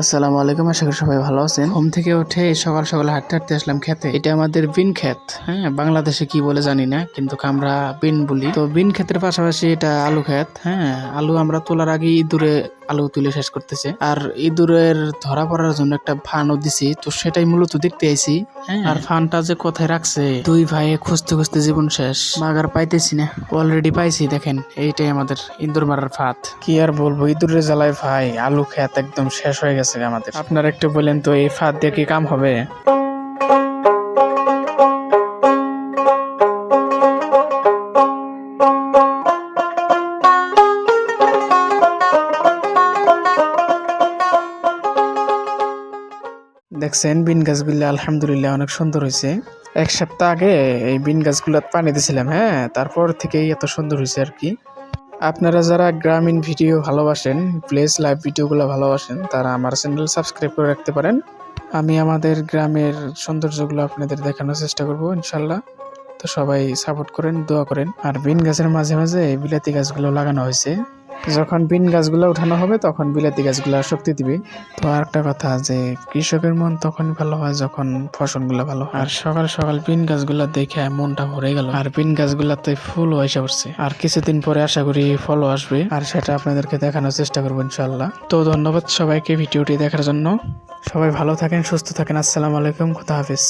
আসসালামু আলাইকুম, আশা করি সবাই ভালো আছেন। ঘুম থেকে উঠে সকাল সকাল হাঁটতে হাঁটতে আসলাম খেতে। এটা আমাদের বিন ক্ষেত। হ্যাঁ, বাংলাদেশে কি বলে জানি না, কিন্তু আমরা বিন বলি। তো বিন ক্ষেতের পাশাপাশি এটা আলু ক্ষেত। হ্যাঁ, আলু আমরা তোলার আগে ইঁদুরে আলু তুলে শেষ করতেছে। আর ইঁদুরের ধরা পড়ার জন্য একটা ফানও দিছি, তো সেটাই মূলত দেখতে আইছি। হ্যাঁ, আর ফানটা যে কোথায় রাখছে, দুই ভাইয়ে খুঁজতে খুঁজতে জীবন শেষ। মাগার পাইতেছি না, অলরেডি পাইছি। দেখেন, এইটাই আমাদের ইঁদুর মারার ফাঁদ। কি আর বলবো, ইঁদুরের জ্বালায় ভাই আলু ক্ষেত একদম শেষ হয়ে গেছে আমাদের। আপনারা একটু বলেন তো, এই ফাঁদ দিয়ে কি কাম হবে? দেখছেন বিন গাছগুলো আলহামদুলিল্লাহ অনেক সুন্দর হয়েছে। এক সপ্তাহ আগে এই বিন গাছগুলো পানি দিয়েছিলাম। হ্যাঁ, তারপর থেকেই এত সুন্দর হয়েছে আর কি। আপনারা যারা গ্রামীণ ভিডিও ভালোবাসেন, প্লেস লাইভ ভিডিওগুলো ভালোবাসেন, তারা আমার চ্যানেল সাবস্ক্রাইব করে রাখতে পারেন। আমি আমাদের গ্রামের সৌন্দর্যগুলো আপনাদের দেখানোর চেষ্টা করব ইনশাল্লাহ। তো সবাই সাপোর্ট করেন, দোয়া করেন। আর বিন গাছের মাঝে মাঝে এই বিলাতি গাছগুলো লাগানো হয়েছে। যখন বিন গাছগুলো উঠানো হবে তখন বিলাতি গাছগুলো শক্তি দিবে। তো আর একটা কথা, যে কৃষকের মন তখনই ভালো হয় যখন ফসলগুলো ভালো হয়। আর সকাল সকাল বিন গাছগুলো দেখে মনটা ভরে গেল। আর বিন গাছগুলাতে ফুলও এসে পড়ছে, আর কিছুদিন পরে আশা করি ফলও আসবে, আর সেটা আপনাদেরকে দেখানোর চেষ্টা করবো ইনশাল্লাহ। তো ধন্যবাদ সবাইকে ভিডিওটি দেখার জন্য। সবাই ভালো থাকেন, সুস্থ থাকেন। আসসালামু আলাইকুম, খুদা হাফিজ।